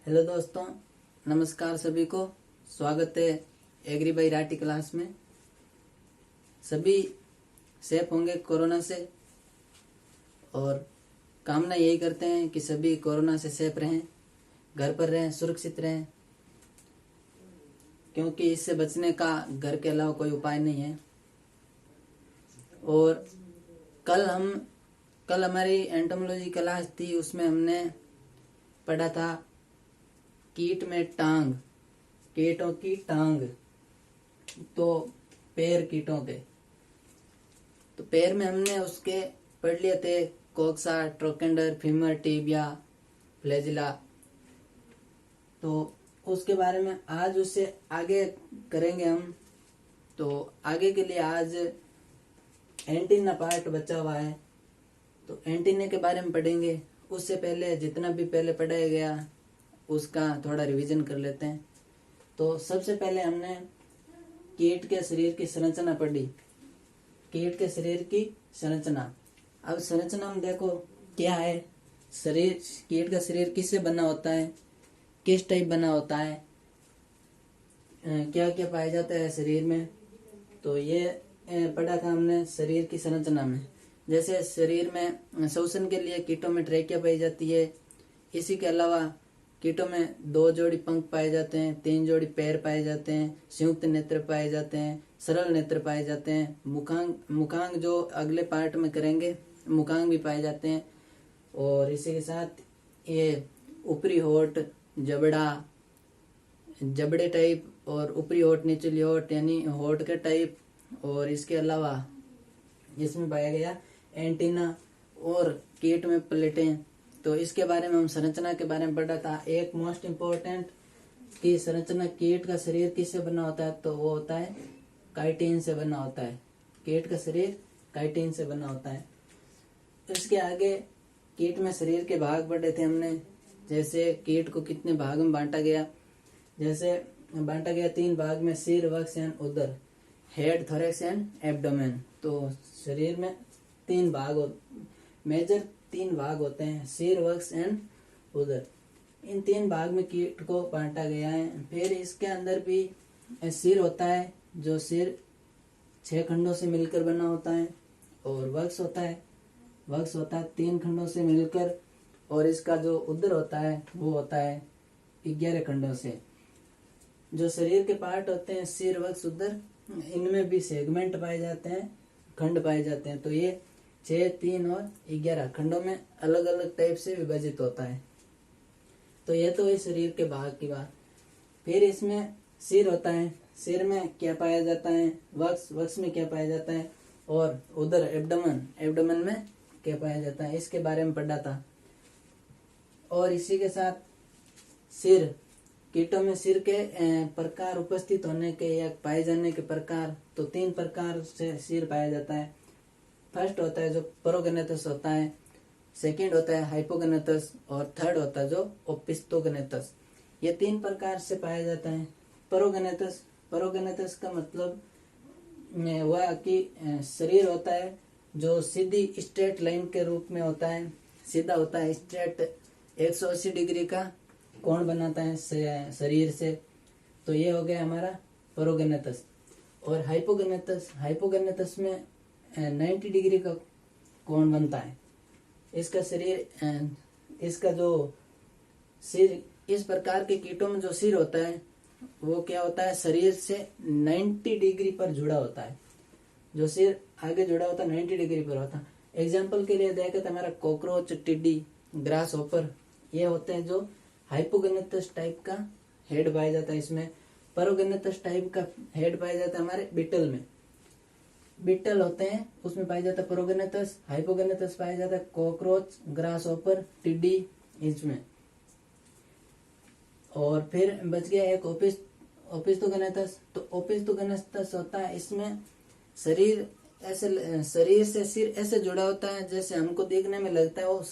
Hello दोस्तों, नमस्कार सभी को। स्वागत है एग्री बाई राठी क्लास में। सभी सेफ होंगे कोरोना से और कामना यही करते हैं कि सभी कोरोना से सेफ रहें, घर पर रहें, सुरक्षित रहें, क्योंकि इससे बचने का घर के अलावा कोई उपाय नहीं है। और कल हमारी एंटोमोलॉजी क्लास थी, उसमें हमने पढ़ा था कीट में टांग, कीटों की टांग, तो पैर कीटों के। तो पैर में हमने उसके पढ़ लिए थे कोक्सा, ट्रोकेंडर, फीमर, टिबिया, फ्लैजिला। तो उसके बारे में आज उससे आगे करेंगे हम। तो आगे के लिए आज एंटीना पार्ट बचा हुआ है, तो एंटीने के बारे में पढ़ेंगे। उससे पहले जितना भी पहले पढ़ाया गया उसका थोड़ा रिवीजन कर लेते हैं। तो सबसे पहले हमने कीट के शरीर की संरचना पढ़ी, कीट के शरीर की संरचना। अब संरचना में देखो क्या है, शरीर, कीट का शरीर किससे बना होता है, किस टाइप बना होता है, क्या क्या पाया जाता है शरीर में। तो ये पढ़ा था हमने शरीर की संरचना में। जैसे शरीर में श्वसन के लिए कीटों में ट्रेकिया पाई जाती है। इसी के अलावा कीटों में 2 जोड़ी पंख पाए जाते हैं, 3 जोड़ी पैर पाए जाते हैं, संयुक्त नेत्र पाए जाते हैं, सरल नेत्र पाए जाते हैं, मुखांग जो अगले पार्ट में करेंगे, मुखांग भी पाए जाते हैं। और इसी के साथ ये ऊपरी होठ, जबड़े टाइप, और ऊपरी होठ, निचली होठ यानी होठ के टाइप। और इसके अलावा इसमें पाया गया एंटीना और कीट में प्लेटें। तो इसके बारे में हम संरचना के बारे में पढ़ा था। एक मोस्ट इम्पोर्टेंट की संरचना, कीट का शरीर किससे बना होता है, तो वो होता है काइटिन से बना होता है। कीट का शरीर काइटिन से बना होता है। इसके आगे कीट में शरीर के भाग पढ़े थे हमने। जैसे कीट को कितने भाग में बांटा गया, जैसे बांटा गया 3 भाग में, सिर, वक्ष एंड उदर, हेड, थोरैक्स एंड एब्डोमेन। तो शरीर में 3 भाग, मेजर 3 भाग होते हैं, सिर, वक्ष एंड उदर। इन 3 भाग में कीट को बांटा गया है। फिर इसके अंदर भी सिर होता है, जो सिर 6 खंडों से मिलकर बना होता है। और वक्ष होता है 3 खंडों से मिलकर। और इसका जो उदर होता है वो होता है 11 खंडों से। जो शरीर के पार्ट होते हैं, सिर, वक्ष, उदर, इनमें भी सेगमेंट पाए जाते हैं, खंड पाए जाते हैं। तो ये 6, 3 और 11 खंडों में अलग अलग टाइप से विभाजित होता है। तो ये तो इस शरीर के भाग की बात। फिर इसमें सिर होता है, सिर में क्या पाया जाता है, वक्ष में क्या पाया जाता है, और उदर, एब्डोमेन में क्या पाया जाता है, इसके बारे में पढ़ा था। और इसी के साथ सिर, कीटों में सिर के प्रकार उपस्थित होने के या पाए जाने के प्रकार, तो 3 प्रकार से सिर पाया जाता है। फर्स्ट होता है जो प्रोगेनेटस होता है, सेकंड होता है हाइपोगेनेटस, और थर्ड होता है जो ओपिस्थोगेनेटस। ये 3 प्रकार से पाया जाता है। प्रोगेनेटस का मतलब वह कि शरीर होता है जो सीधी स्ट्रेट लाइन के रूप में होता है, सीधा होता है, स्ट्रेट 180 डिग्री का कोण बनाता है शरीर से। तो ये हो गया हमारा प्रोगेनेटस। और हाइपोगेनेटस में 90 डिग्री का कोण बनता है। इसका शरीर, इसका जो सिर, इस प्रकार के कीटों में जो सिर होता है वो क्या होता है, शरीर से 90 डिग्री पर जुड़ा होता है। जो सिर आगे जुड़ा होता है 90 डिग्री पर होता है। एग्जाम्पल के लिए देखें तो हमारा कॉकरोच, टिड्डी, ग्रास हॉपर, ये होते हैं जो हाइपोगेनेटस टाइप का हेड पाया जाता है। इसमें प्रोगेनेटस टाइप का हेड पाया जाता है हमारे बीटल में। बीटल होते हैं उसमें पाया जाता है प्रोगेनेटस, हाइपोगेनेटस पाया जाता है कॉकरोच, ग्रास हॉपर, टिड्डी, इसमें। और फिर बच गया एक ओपिस्थोगेनेटस। तो ओपिस्थोगेनेटस होता है, इसमें शरीर ऐसे, शरीर से सिर ऐसे जुड़ा होता है जैसे हमको देखने में लगता है वो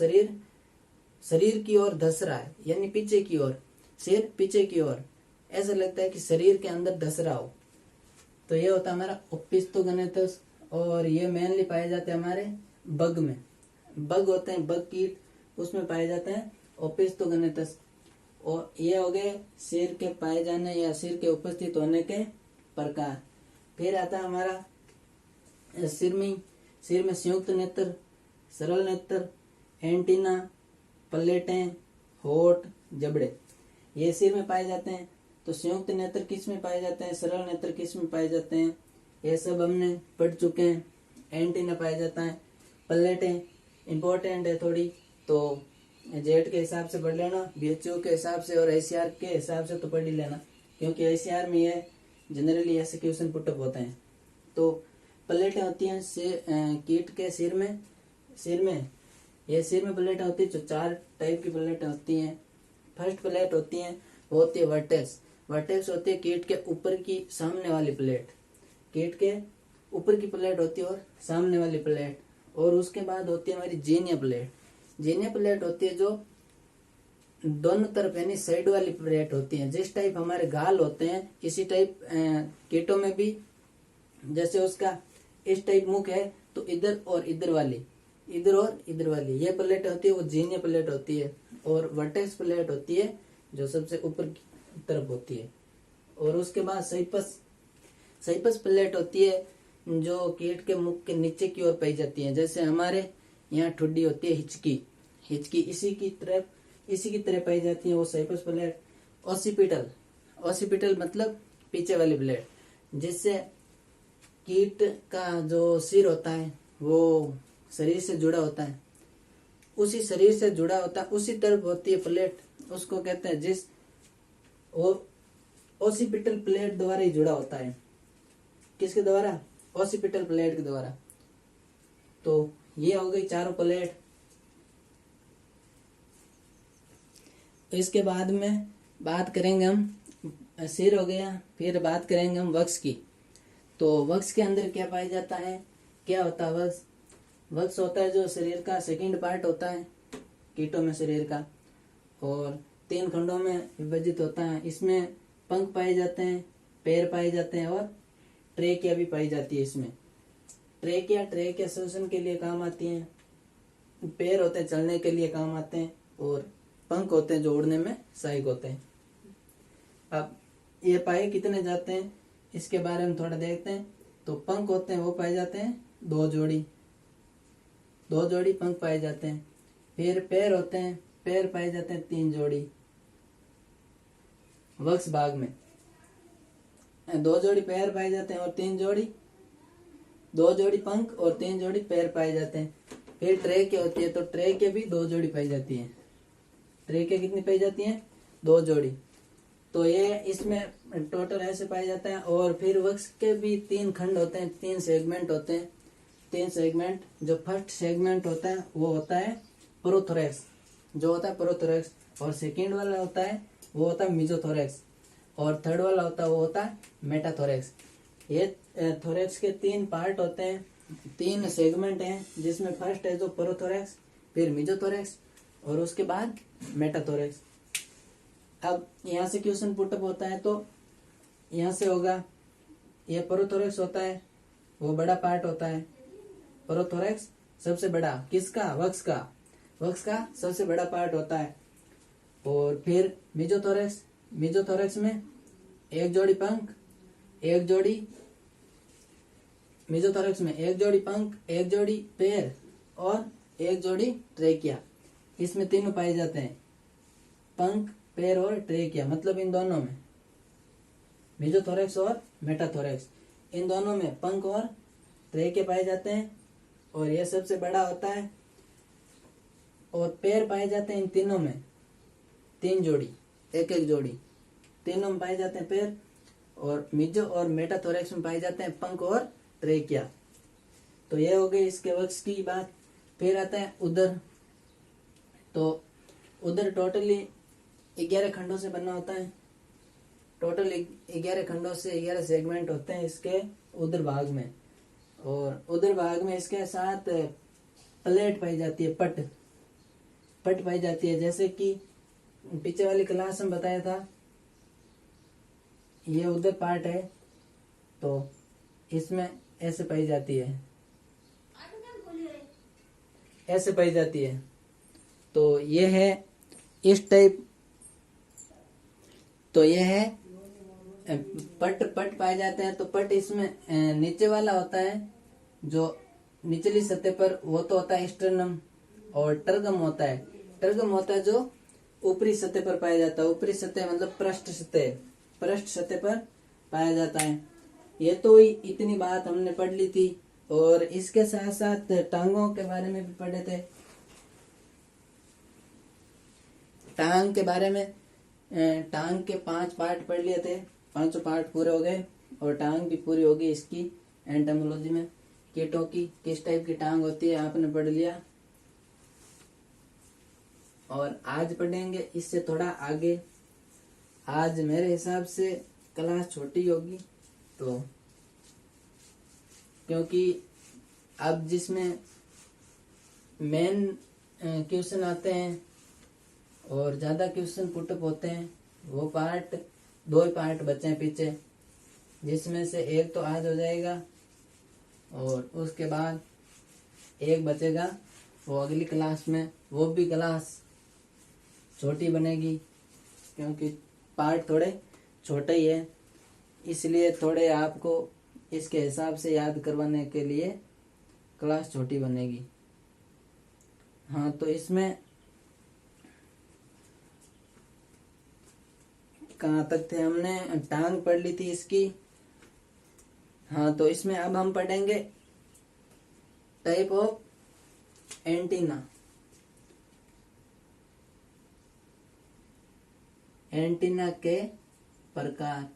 शरीर की ओर धस रहा है, यानी पीछे की ओर, सिर पीछे की ओर, ऐसा लगता है कि शरीर के अंदर धस रहा हो। तो ये होता है हमारा ओपिस्थोगेनेटस। और ये मेनली पाए जाते हैं हमारे बग में। बग होते हैं, बग कीट, उसमें पाए जाते हैं ओपिस्थोगेनेटस। और ये हो गए सिर के पाए जाने या सिर के उपस्थित होने के प्रकार। फिर आता है हमारा सिर में संयुक्त नेत्र, सरल नेत्र, एंटीना, प्लेटें, होठ, जबड़े, ये सिर में पाए जाते हैं। तो संयुक्त नेत्र किस में पाए जाते हैं, सरल नेत्र किस में पाए जाते हैं, ये सब हमने पढ़ चुके हैं। एंटीना पाया जाता है। प्लेटें इम्पोर्टेंट है थोड़ी, तो जेट के हिसाब से पढ़ लेना, बीएचयू के हिसाब से और आईसीआर के हिसाब से तो पढ़ ही लेना, क्योंकि आईसीआर में ये जनरली ऐसे क्वेश्चन पुटअप होते हैं। तो प्लेटें होती हैं कीट के सिर में ये सिर में प्लेटें होती है, जो 4 टाइप की प्लेटें होती हैं। फर्स्ट प्लेट होती है वो होती है वर्टेक्स होती है कीट के ऊपर की सामने वाली प्लेट, कीट के ऊपर की प्लेट होती है और सामने वाली प्लेट। और उसके बाद होती है हमारी जीनिया प्लेट होती है जो दोनों तरफ यानी साइड वाली प्लेट होती है। जिस टाइप हमारे गाल होते हैं इसी टाइप कीटों में भी, जैसे उसका इस टाइप मुख है तो इधर और इधर वाली ये प्लेट होती है, वो जीनिया प्लेट होती है। और वर्टेक्स प्लेट होती है जो सबसे ऊपर की तरफ होती है। और उसके बाद साइपस प्लेट होती है जो कीट के मुख के नीचे की ओर पाई जाती है। जैसे हमारे यहाँ ठुड्डी होती है हिचकी इसी की तरह पाई जाती है, वो साइपस प्लेट। ओसिपिटल मतलब पीछे वाली प्लेट, जिससे कीट का जो सिर होता है वो शरीर से जुड़ा होता है, उसी तरफ होती है प्लेट, उसको कहते हैं जिस ओसिपिटल प्लेट द्वारा ही जुड़ा होता है। किसके द्वारा? ओसिपिटल प्लेट के द्वारा। तो ये हो गई 4 प्लेट। इसके बाद में बात करेंगे हम, सिर हो गया, फिर बात करेंगे हम वक्ष की। तो वक्ष के अंदर क्या पाया जाता है, क्या होता है वक्ष? वक्ष होता है जो शरीर का सेकंड पार्ट होता है कीटों में शरीर का, और 3 खंडों में विभाजित होता है। इसमें पंख पाए जाते हैं, पैर पाए जाते हैं और ट्रेकिया भी पाई जाती है। इसमें ट्रेकिया श्वसन के लिए काम आती है, पैर होते हैं चलने के लिए काम आते हैं, और पंख होते हैं जो उड़ने में सहायक होते हैं। अब ये पाए कितने जाते हैं इसके बारे में थोड़ा देखते हैं। तो पंख होते हैं वो पाए जाते हैं 2 जोड़ी पंख पाए जाते हैं। फिर पैर होते हैं, पैर पाए जाते हैं 3 जोड़ी वक्ष भाग में। 2 जोड़ी पैर पाए जाते हैं और 2 जोड़ी पंख और 3 जोड़ी पैर पाए जाते हैं। फिर ट्रेकिया होती है, तो ट्रेकिया भी 2 जोड़ी पाई जाती है। ट्रेकिया कितनी पाई जाती है? 2 जोड़ी। तो ये इसमें टोटल ऐसे पाया जाता है। और फिर वक्ष के भी 3 खंड होते हैं, 3 सेगमेंट होते हैं। 3 सेगमेंट, जो फर्स्ट सेगमेंट होता है वो होता है प्रोथोरैक्स, और सेकंड वाला होता है वो होता है मेसोथोरैक्स, और थर्ड वाला वो होता है मेटाथोरैक्स। ये थोरैक्स के 3 पार्ट होते हैं, 3 सेगमेंट हैं, जिसमें फर्स्ट है जो प्रोथोरैक्स, फिर मेसोथोरैक्स और उसके बाद मेटाथोरैक्स। अब यहाँ से क्वेश्चन पुटअप होता है, तो यहाँ से होगा, ये प्रोथोरैक्स होता है, वो बड़ा पार्ट होता है। प्रोथोरैक्स सबसे बड़ा, किसका? वक्ष का सबसे बड़ा पार्ट होता है। और फिर मेसोथोरैक्स में 1 जोड़ी पंख, 1 जोड़ी मेसोथोरैक्स में 1 जोड़ी पंख, 1 जोड़ी पैर और 1 जोड़ी ट्रेकिया। इसमें तीनों पाए जाते हैं, पंख, पैर और ट्रेकिया, मतलब इन दोनों में, मेसोथोरैक्स और मेटाथोरैक्स, इन दोनों में पंख और ट्रेकिया पाए जाते हैं। और यह सबसे बड़ा होता है। और पैर पाए जाते हैं इन तीनों में, 3 जोड़ी, 1 जोड़ी, तीनों में पाए जाते हैं पैर। और मेसो और मेटाथोरैक्स में पाए जाते हैं पंख और ट्रेकिया। तो ये हो गई इसके वक्ष की बात। फिर आता है उदर। तो उदर टोटली 11 खंडों से बना होता है। टोटल 11 खंडों से 11 सेगमेंट होते हैं इसके उदर भाग में। और उदर भाग में इसके साथ प्लेट पाई जाती है, पट पाई जाती है। जैसे कि पीछे वाली क्लास में बताया था, ये उदर पार्ट है, तो इसमें ऐसे पाई जाती है, तो ये है इस टाइप तो ये है पट पट पाए जाते हैं। तो पट इसमें नीचे वाला होता है, जो निचली सतह पर, वो तो होता है स्टर्नम। और टर्गम होता है, टर्गम होता है जो ऊपरी सतह पर पाया जाता है। ऊपरी सतह मतलब पृष्ठ सतह, पृष्ठ सतह पर पाया जाता है। ये तो इतनी बात हमने पढ़ ली थी। और इसके साथ साथ टांगों के बारे में भी पढ़े थे। टांग के बारे में, टांग के 5 पार्ट पढ़ लिए थे, 5 पार्ट पूरे हो गए और टांग भी पूरी होगी इसकी एंटोमोलॉजी में। कीटों की किस टाइप की टांग होती है आपने पढ़ लिया। और आज पढ़ेंगे इससे थोड़ा आगे। आज मेरे हिसाब से क्लास छोटी होगी, तो क्योंकि अब जिसमें मेन क्वेश्चन आते हैं और ज्यादा क्वेश्चन पुटअप होते हैं, वो पार्ट 2 ही पार्ट बचे हैं पीछे, जिसमें से एक तो आज हो जाएगा और उसके बाद एक बचेगा वो अगली क्लास में। वो भी क्लास छोटी बनेगी क्योंकि पार्ट थोड़े छोटे ही है, इसलिए थोड़े आपको इसके हिसाब से याद करवाने के लिए क्लास छोटी बनेगी। हाँ, तो इसमें कहाँ तक थे हमने? टांग पढ़ ली थी इसकी। हाँ, तो इसमें अब हम पढ़ेंगे टाइप ऑफ एंटीना। एंटीना के प्रकार,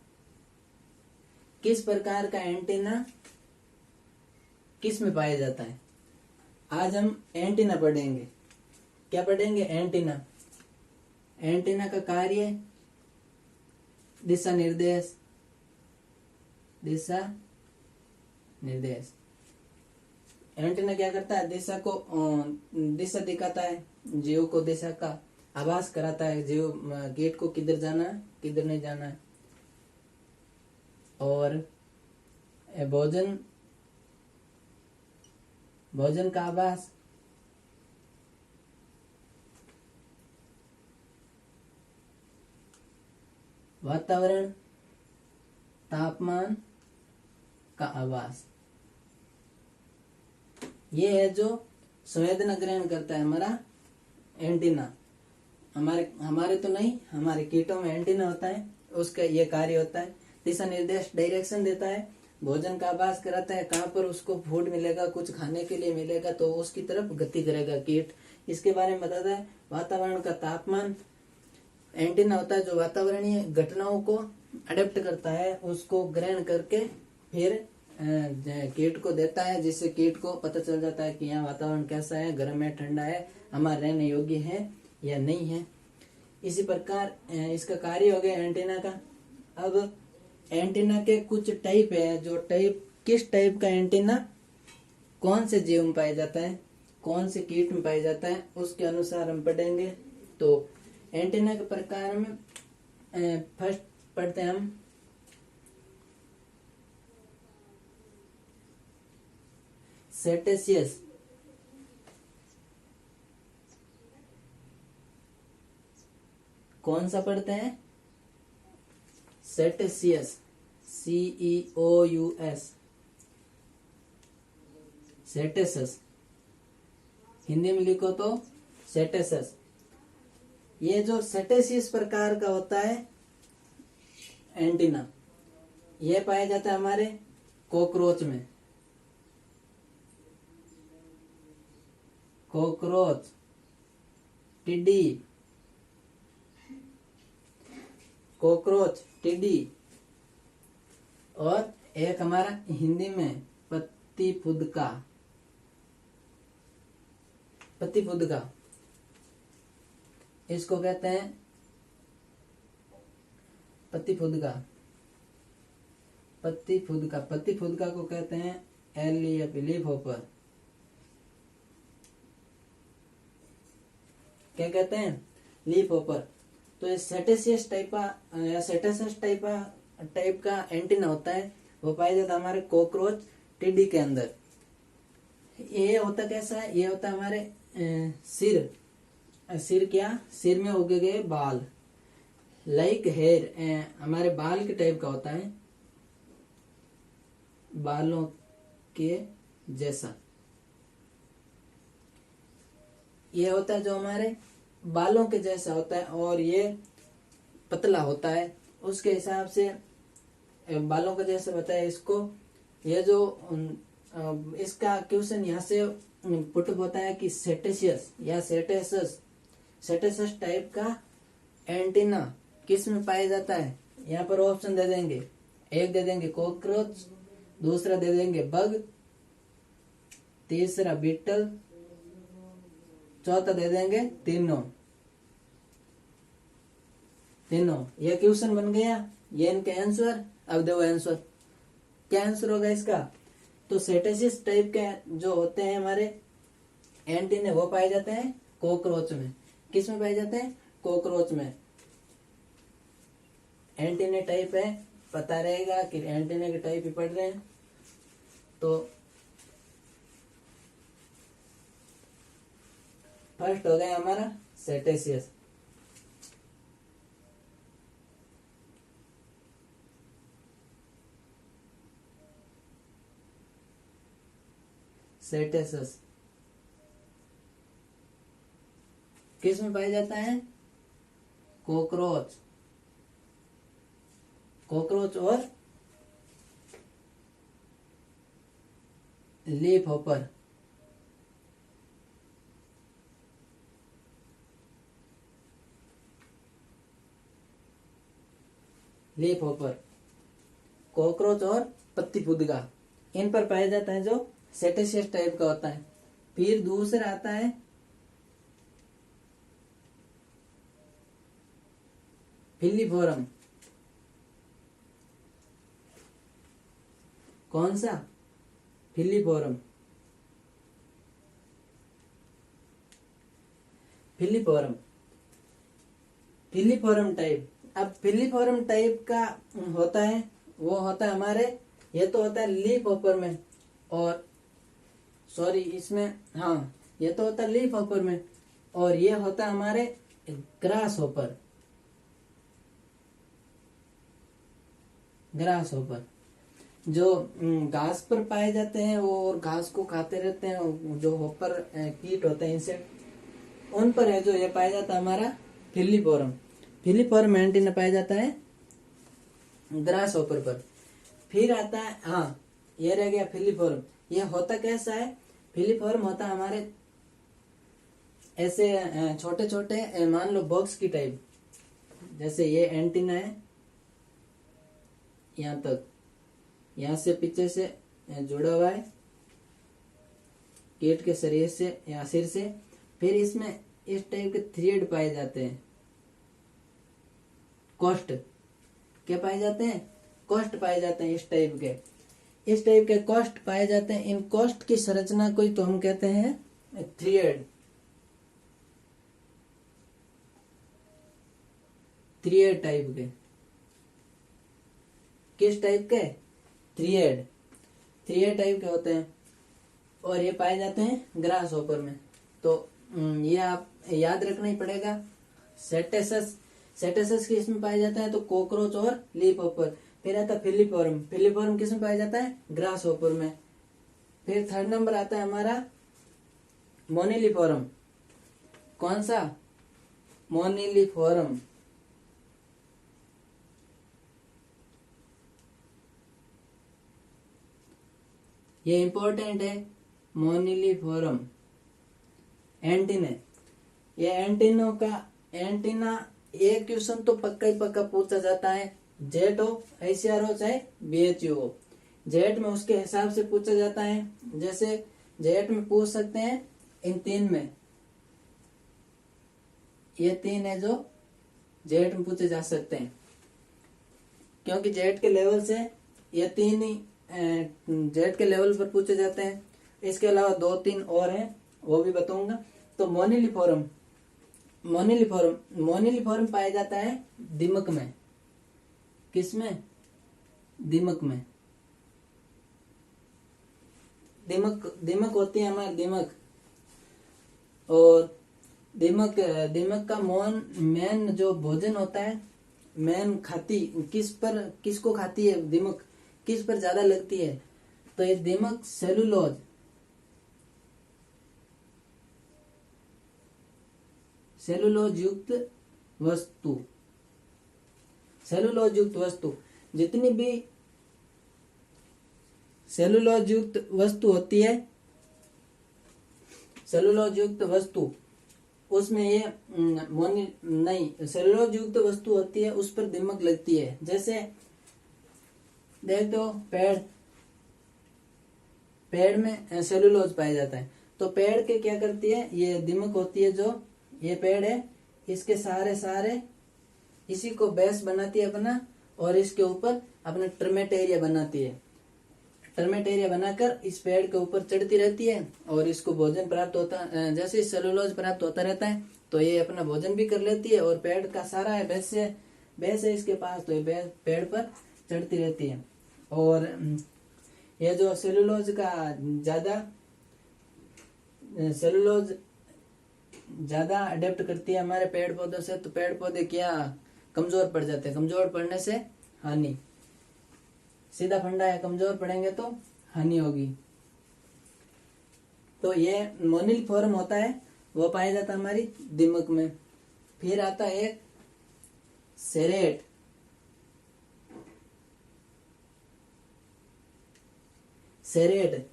किस प्रकार का एंटीना किस में पाया जाता है। आज हम एंटीना पढ़ेंगे। क्या पढ़ेंगे? एंटीना। एंटीना का कार्य दिशा निर्देश, दिशा निर्देश। एंटीना क्या करता है? दिशा को दिशा दिखाता है, जीव को दिशा का आभास कराता है, जीव गेट को किधर जाना है किधर नहीं जाना है। और भोजन, भोजन का आभास, वातावरण, तापमान का आभास। ये है जो संवेदना ग्रहण करता है हमारा एंटीना। हमारे तो नहीं, हमारे कीटों में एंटीना होता है, उसका ये कार्य होता है। दिशा निर्देश, डायरेक्शन देता है। भोजन का आभास कराता है, कहाँ पर उसको फूड मिलेगा, कुछ खाने के लिए मिलेगा तो उसकी तरफ गति करेगा कीट, इसके बारे में बताता है। वातावरण का तापमान, एंटीना होता है जो वातावरणीय घटनाओं को अडेप्ट करता है, उसको ग्रहण करके फिर कीट को देता है, जिससे कीट को पता चल जाता है कि यहाँ वातावरण कैसा है, गर्म है ठंडा है, हमारे रहने योग्य है या नहीं है। इसी प्रकार इसका कार्य हो गया एंटीना का। अब एंटीना के कुछ टाइप है, जो टाइप, किस टाइप का एंटीना कौन से जीव में पाया जाता है, कौन से कीट में पाया जाता है, उसके अनुसार हम पढ़ेंगे। तो एंटीना के प्रकार में फर्स्ट पढ़ते हैं हम सेटेसियस। कौन सा पढ़ते हैं? सेटेसियस, CEOUS, सेटेसस। हिंदी में लिखो तो सेटेसस। ये जो सेटेसियस प्रकार का होता है एंटीना, ये पाया जाता है हमारे कॉकरोच में। कॉकरोच, टिड्डी, कॉकरोच, टिड्डी। और एक हमारा हिंदी में पत्ती फुदका, पत्ती फुदका इसको कहते हैं पत्ती फुदका। पत्ती फुदका, पत्ती फुदका को कहते हैं एलियप, लीफ होपर। क्या कहते हैं? Leaf hopper. तो ये सेटेसियस टाइप या सेटेसस टाइप का एंटीना होता है, वो पाया जाता है हमारे कॉकरोच, टिड्डी के अंदर। ये होता कैसा है? ये होता है हमारे सिर क्या, सिर में उगे गए बाल, लाइक हेयर, हमारे बाल के टाइप का होता है, बालों के जैसा। ये होता है जो हमारे बालों के जैसा होता है और ये पतला होता है। उसके हिसाब से बालों का जैसा बताया इसको। ये जो इसका क्वेश्चन यहाँ से पुट होता है कि सेटेशियस या सेटेसस टाइप का एंटीना किस में पाया जाता है। यहाँ पर ऑप्शन दे देंगे, एक दे देंगे कॉकरोच, दूसरा दे देंगे बग, तीसरा बीटल, चौथा दे देंगे तीनों। ये क्वेश्चन बन गया, ये इनके आंसर। अब देखो आंसर, क्या आंसर होगा इसका। तो सेटेसिस टाइप के जो होते हैं हमारे एंटीने वो पाए जाते हैं कॉकरोच में। किस में पाए जाते हैं? कॉकरोच में। एंटीने टाइप है, पता रहेगा कि एंटीने के टाइप ही पढ़ रहे हैं। तो फर्स्ट हो गया हमारा सेटेसियस। सेटेसस किस में पाया जाता है? कॉकरोच और लीफ हॉपर। कॉकरोच और पत्ती फुदका, इन पर पाया जाता है जो सेटेशियस टाइप का होता है। फिर दूसरा आता है फिलीफोरम। कौन सा? फिलीफोरम टाइप। अब फिलीफोरम टाइप का होता है, वो होता है हमारे, ये तो होता है लीफ हॉपर में, और सॉरी इसमें, हाँ ये तो होता है लीफ हॉपर में, और ये होता है हमारे ग्रास हॉपर। जो घास पर पाए जाते हैं वो, और घास को खाते रहते हैं, जो हॉपर कीट होते हैं इंसेक्ट, उन पर है जो ये पाया जाता है हमारा फिलीफोरम एंटीना पाया जाता है ग्रास हॉपर पर। फिर आता है, हाँ ये रह गया फिलीफोरम। ये होता कैसा है? फिलीफोरम होता है हमारे ऐसे छोटे छोटे, मान लो बॉक्स की टाइप। जैसे ये एंटीना है, यहाँ तक, यहाँ से पीछे से जुड़ा हुआ है कीट के शरीर से या सिर से। फिर इसमें इस टाइप के थ्रेड पाए जाते हैं, कोस्ट। क्या पाए जाते हैं? कोस्ट पाए जाते हैं। इस टाइप के कोस्ट पाए जाते हैं। इन कोस्ट की संरचना को तो हम कहते हैं थ्रेड टाइप के। किस टाइप के? थ्रेड टाइप के होते हैं, और ये पाए जाते हैं ग्रास हॉपर में। तो ये आप याद रखना ही पड़ेगा। सेटेसस किस में पाया जाता है? तो कॉकरोच और लीफ हॉपर। फिर आता है फिलीफोरम किस में पाया जाता है? ग्रास हॉपर में। फिर थर्ड नंबर आता है हमारा मोनिलीफोरम। कौन सा? मोनिलीफोरम। ये इंपॉर्टेंट है, मोनिलीफोरम एंटीने। ये एंटीना एक क्वेश्चन तो पक्का ही पक्का पूछा जाता है, जेट हो, ICAR हो, चाहे BHU हो। जेट में उसके हिसाब से पूछा जाता है। जैसे जेट में पूछ सकते हैं इन तीन में, ये तीन है जो जेट में पूछे जा सकते हैं, क्योंकि जेट के लेवल से ये तीन ही जेट के लेवल पर पूछे जाते हैं। इसके अलावा 2-3 और हैं, वो भी बताऊंगा। तो मोनिलीफोरम पाया जाता है दीमक में। किसमें? दीमक में। दीमक होती है हमारे दीमक, और दीमक का मेन जो भोजन होता है मेन खाती किसको खाती है, दीमक किस पर ज्यादा लगती है, तो ये दीमक सेलुलोज युक्त वस्तु, सेलुलोज युक्त वस्तु, जितनी भी सेलुलोज युक्त वस्तु होती है, सेलुलोज युक्त वस्तु उसमें ये नहीं, सेलुलोज युक्त वस्तु होती है उस पर दीमक लगती है। जैसे देख दो पेड़ में सेलुलोज पाया जाता है, तो पेड़ के क्या करती है, ये दीमक होती है, जो ये पेड़ है इसके सारे इसी को बेस बनाती है अपना, और इसके ऊपर अपना टर्मेट एरिया बनाती है, टर्मेट एरिया बनाकर इस पेड़ के ऊपर चढ़ती रहती है, और इसको भोजन प्राप्त होता, जैसे सेलुलोज प्राप्त होता रहता है तो ये अपना भोजन भी कर लेती है, और पेड़ का सारा है बेस है इसके पास, तो ये पेड़ पर चढ़ती रहती है। और ये जो सेलुलोज ज्यादा अडेप्ट करती है हमारे पेड़ पौधों से, तो पेड़ पौधे क्या कमजोर पड़ जाते हैं, कमजोर पड़ने से हानि, सीधा फंडा है, कमजोर पड़ेंगे तो हानि होगी। तो ये मोनिल फॉर्म होता है, वो पाया जाता है हमारी दीमक में। फिर आता है एक सेरेट,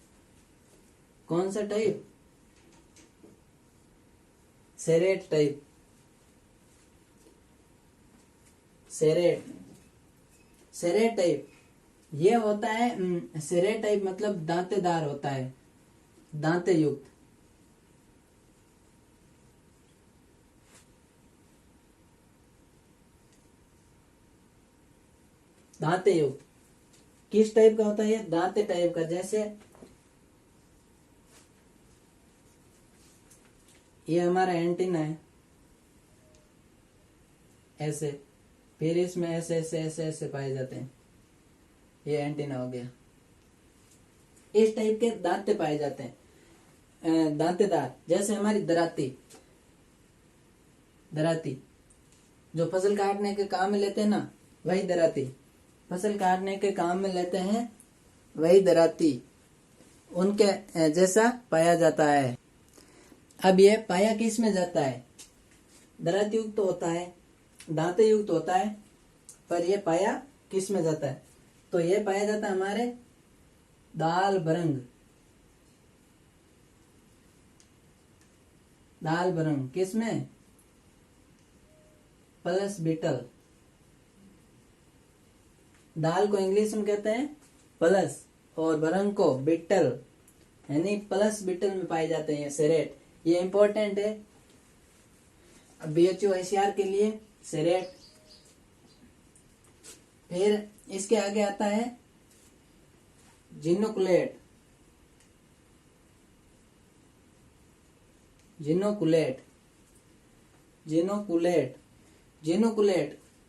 कौन सा टाइप, सेरेट टाइप, सेरेट टाइप ये होता है, सेरेट टाइप मतलब दांतेदार होता है, दांते युक्त, दांते युक्त किस टाइप का होता है, ये दांते टाइप का। जैसे ये हमारा एंटीना है ऐसे, फिर इसमें ऐसे ऐसे ऐसे ऐसे पाए जाते हैं, ये एंटीना हो गया। इस टाइप के दांते पाए जाते हैं, दांतेदार। जैसे हमारी दराती जो फसल काटने के काम में लेते हैं ना, वही दराती, फसल काटने के काम में लेते हैं वही दराती, उनके जैसा पाया जाता है। अब ये पाया किस में जाता है, दराती युक्त तो होता है, दांते युक्त होता है, पर ये पाया किस में जाता है, तो ये पाया जाता है हमारे दाल भरंग किस में, पल्स बीटल। दाल को इंग्लिश में कहते हैं पल्स, और भरंग को बीटल, यानी पल्स बीटल में पाए जाते हैं ये सेरेट। ये इंपॉर्टेंट है BHO ICR के लिए, सेरेट। फिर इसके आगे आता है जिनोकुलेट,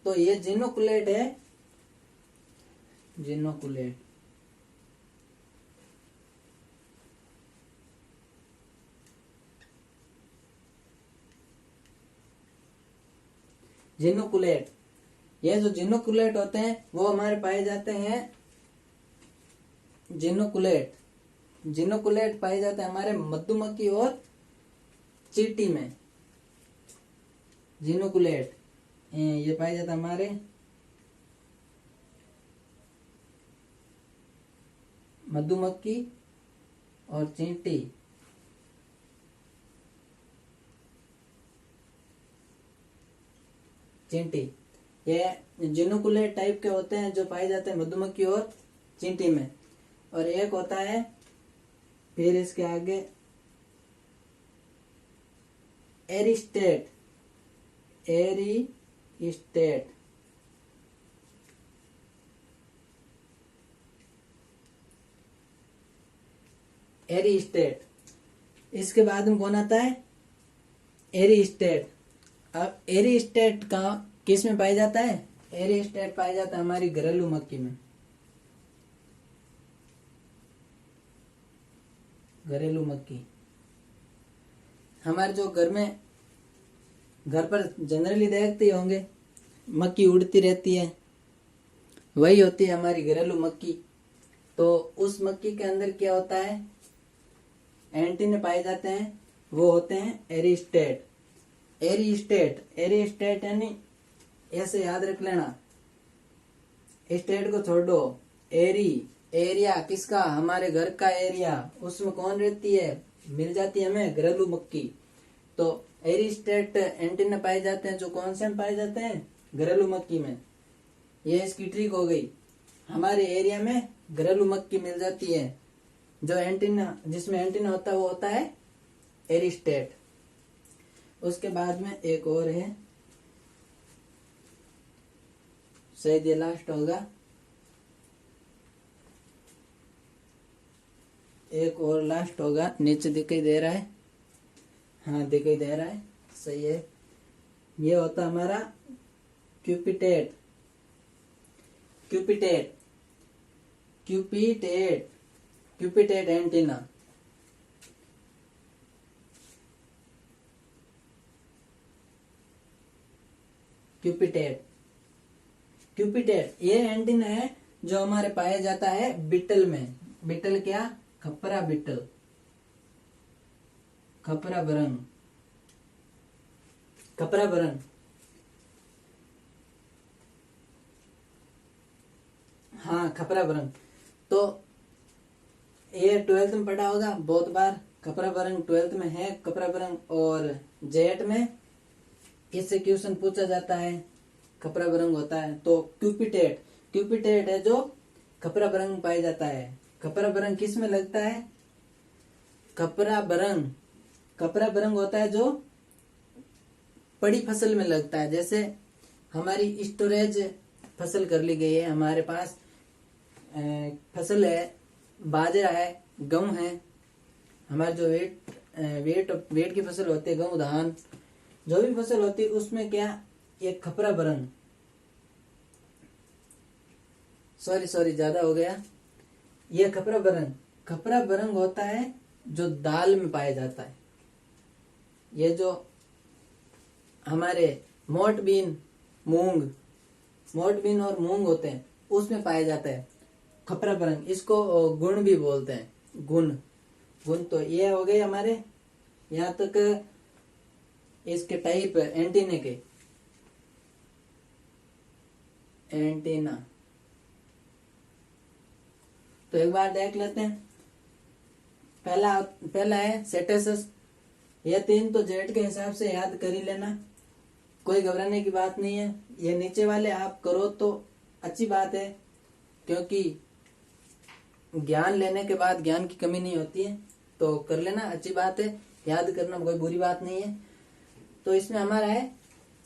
तो ये जिनोकुलेट है, जिनोकुलेट। ये जो जिनोकुलेट होते हैं वो हमारे पाए जाते हैं, जिनोकुलेट पाए जाते हैं हमारे मधुमक्खी और चींटी में। जिनोकुलेट ये पाए जाता है हमारे मधुमक्खी और चींटी। ये जिनोकुलेट टाइप के होते हैं जो पाए जाते हैं मधुमक्खी और चींटी में। और एक होता है फिर इसके आगे एरिस्टेट, इसके बाद में कौन आता है, एरिस्टेट। अब एरिस्टेट का किस में पाया जाता है, एरिस्टेट पाया जाता है हमारी घरेलू मक्खी में, घरेलू मक्खी। हमारे जो घर पर जनरली देखते ही होंगे, मक्की उड़ती रहती है, वही होती है हमारी घरेलू मक्की। तो उस मक्की के अंदर क्या होता है, एंटीने पाए जाते हैं, वो होते हैं एरिस्टेट। एरिस्टेट, एरिस्टेट यानी ऐसे याद रख लेना, स्टेट को छोड़ दो, एरी, एरिया किसका, हमारे घर का एरिया, उसमें कौन रहती है, मिल जाती है हमें घरेलू मक्की। तो एरिस्टेट एंटीना पाए जाते हैं, जो कौन से में पाए जाते हैं, घरेलू मक्की में। ये इसकी ट्रिक हो गई, हमारे एरिया में घरेलू मक्की मिल जाती है, जो एंटीना, जिसमें एंटीना होता है वो होता है एरिस्टेट। उसके बाद में एक और है, शायद ये लास्ट होगा, एक और लास्ट होगा, नीचे दिखाई दे रहा है, हाँ दिखाई दे रहा है, सही है। ये होता हमारा क्यूपिटेट, क्यूपिटेट, क्यूपिटेट, क्यूपिटेट एंटीना। क्यूपिटेट, क्यूपिटेट ये एंटीना है जो हमारे पाया जाता है बिटल में। बिटल क्या, खपरा बिटल, खपरा बरंग, खपरा बरंग। हाँ खपरा बरंग। तो ये 12th में पढ़ा होगा बहुत बार, खपरा बरंग 12th में है, खपरा बरंग। और जेट में इससे क्वेश्चन पूछा जाता है, खपरा बरंग होता है। तो क्यूपिटेट, क्यूपिटेट है जो खपरा बरंग पाया जाता है। खपरा बरंग किस में लगता है, खपरा बरंग, खपरा बरंग होता है जो पड़ी फसल में लगता है। जैसे हमारी स्टोरेज फसल कर ली गई है, हमारे पास फसल है, बाजरा है, गेहूं है, हमारे जो वेट की फसल होती है, गेहूं धान जो भी फसल होती है, उसमें क्या ये खपरा बरंग, सॉरी ज्यादा हो गया, ये खपरा बरंग, खपरा बरंग होता है जो दाल में पाया जाता है। ये जो हमारे मोट बीन, मूंग, मोट बीन और मूंग होते हैं, उसमें पाया जाता है खपरा बरंग। इसको गुण भी बोलते हैं, गुण, गुण। तो ये हो गए हमारे यहाँ तक इसके टाइप एंटीने के, एंटीना। तो एक बार देख लेते हैं। पहला है सेटेसस। ये 3 तो जेट के हिसाब से याद कर ही लेना, कोई घबराने की बात नहीं है। ये नीचे वाले आप करो तो अच्छी बात है, क्योंकि ज्ञान लेने के बाद ज्ञान की कमी नहीं होती है, तो कर लेना, अच्छी बात है, याद करना कोई बुरी बात नहीं है। तो इसमें हमारा है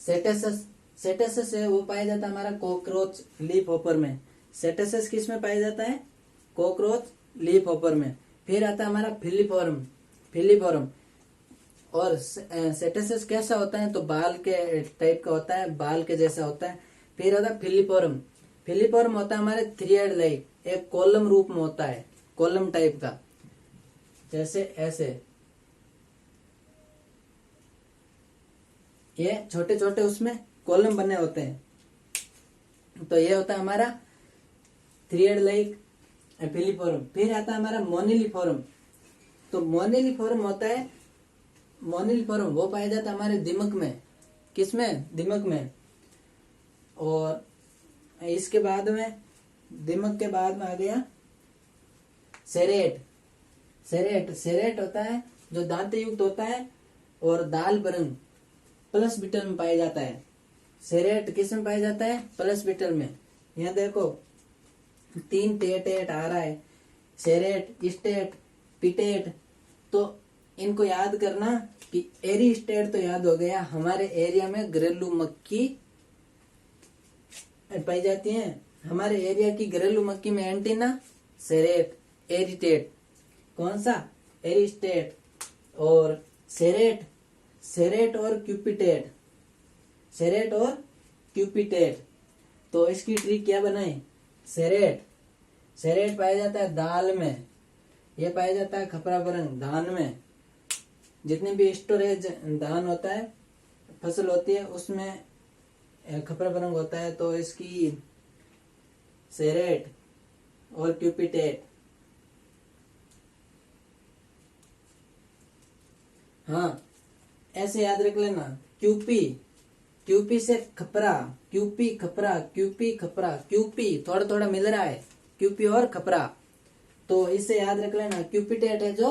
सेटेसस। सेटेसस है वो पाया जाता है हमारा कॉकरोच लीफ होपर में। सेटेसस किस में पाया जाता है, कॉकरोच लीफ होपर में। फिर आता है हमारा फिलीफॉर्म, फिलीफॉर्म। और सेटेसस कैसा होता है, तो बाल के टाइप का होता है, बाल के जैसा होता है। फिर आता है फिलीफॉर्म। फिलीफॉर्म होता है हमारे 3 लाइक, एक कॉलम रूप में होता है, कॉलम टाइप का, जैसे ऐसे। ये छोटे छोटे उसमें कॉलम बने होते हैं। तो ये होता है हमारा 3 लाइक फिलीफॉर्म। फिर आता है हमारा मोनिलीफॉर्म। तो मोनिलीफॉर्म होता है, मोनिलीफॉर्म वो पाया जाता है हमारे दिमाग में। किसमें, दिमाग में। और इसके बाद में, दिमाग के बाद में आ गया सेरेट। सेरेट, सेरेट होता है जो दांत युक्त होता है और दाल बरंग प्लस बीटल में पाया जाता है। सेरेट किस में पाया जाता है, प्लस बीटल में। यहाँ देखो 3 टेट आ रहा है, सेरेट, स्टेट, पिटेट। तो इनको याद करना कि एरी स्टेट तो याद हो गया, हमारे एरिया में घरेलू मक्खी पाई जाती है। हमारे एरिया की घरेलू मक्खी में एंटीना, सेरेट, एरिटेट, कौन सा, एरिस्टेट और सेरेट, सेरेट और क्यूपिटेट, सेरेट और क्यूपिटेट। तो इसकी ट्रिक क्या बनाए, सेरेट, सेरेट पाया जाता है दाल में, ये पाया जाता है खपरा बरंग धान में। जितने भी स्टोरेज धान होता है, फसल होती है, उसमें खपरा बरंग होता है तो इसकी सेरेट और क्यूपिटेट, हाँ ऐसे याद रख लेना। क्यूपी, क्यूपी से खपरा, क्यूपी खपरा, क्यूपी खपरा, क्यूपी थोड़ा थोड़ा मिल रहा है, क्यूपी और खपरा, तो इसे याद रख लेना। क्यूपिटेट है जो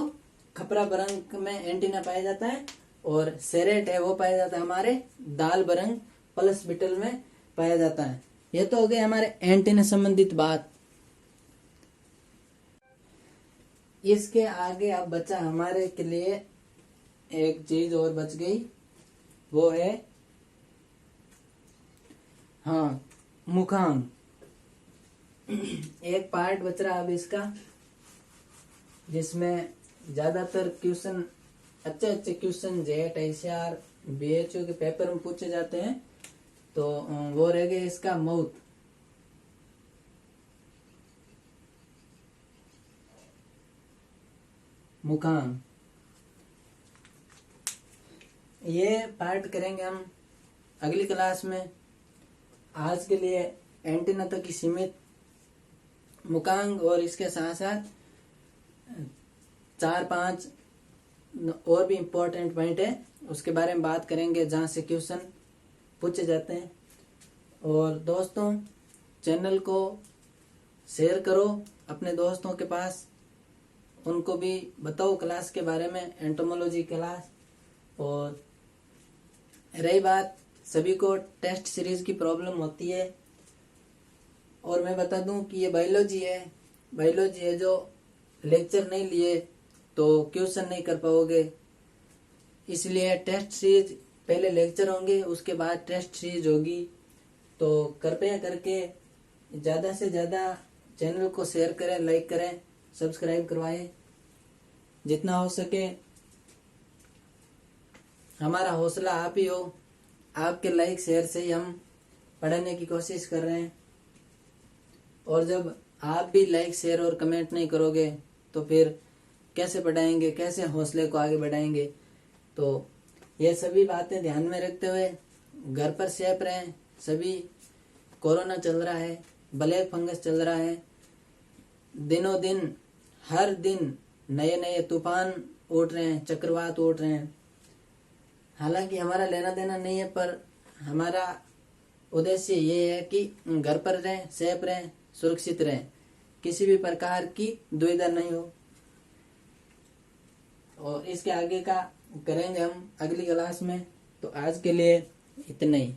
खपरा बरंग में एंटीना पाया जाता है, और सेरेट है वो पाया जाता है हमारे दाल बरंग प्लस बिटल में पाया जाता है। ये तो हो गए हमारे एंटीना संबंधित बात। इसके आगे अब बचा हमारे के लिए एक चीज और बच गई, वो है हाँ मुखांग। एक पार्ट बच रहा अब इसका, जिसमें ज्यादातर क्वेश्चन अच्छे अच्छे क्वेश्चन जेट एचआर बीएचयू के पेपर में पूछे जाते हैं, तो वो रह गया इसका माउथ। मुखांग ये पार्ट करेंगे हम अगली क्लास में। आज के लिए एंटीना तक ही सीमित। मुखांग और इसके साथ साथ 4-5 और भी इम्पोर्टेंट पॉइंट है, उसके बारे में बात करेंगे जहाँ से क्वेश्चन पूछे जाते हैं। और दोस्तों चैनल को शेयर करो अपने दोस्तों के पास, उनको भी बताओ क्लास के बारे में, एंटोमोलॉजी क्लास। और रही बात, सभी को टेस्ट सीरीज की प्रॉब्लम होती है, और मैं बता दूं कि ये बायोलॉजी है जो लेक्चर नहीं लिए तो क्वेश्चन नहीं कर पाओगे, इसलिए टेस्ट सीरीज पहले लेक्चर होंगे उसके बाद टेस्ट सीरीज होगी। तो कृपया करके ज़्यादा से ज़्यादा चैनल को शेयर करें, लाइक करें, सब्सक्राइब करवाएं जितना हो सके। हमारा हौसला आप ही हो, आपके लाइक शेयर से ही हम पढ़ाने की कोशिश कर रहे हैं, और जब आप भी लाइक शेयर और कमेंट नहीं करोगे तो फिर कैसे पढ़ाएंगे, कैसे हौसले को आगे बढ़ाएंगे। तो ये सभी बातें ध्यान में रखते हुए घर पर सेफ रहें सभी। कोरोना चल रहा है, ब्लैक फंगस चल रहा है, दिनों दिन हर दिन नए नए तूफान उठ रहे हैं, चक्रवात उठ रहे हैं। हालांकि हमारा लेना देना नहीं है, पर हमारा उद्देश्य ये है कि घर पर रहें, सेफ रहें, सुरक्षित रहें, किसी भी प्रकार की दुविधा नहीं हो। और इसके आगे का करेंगे हम अगली क्लास में। तो आज के लिए इतना ही।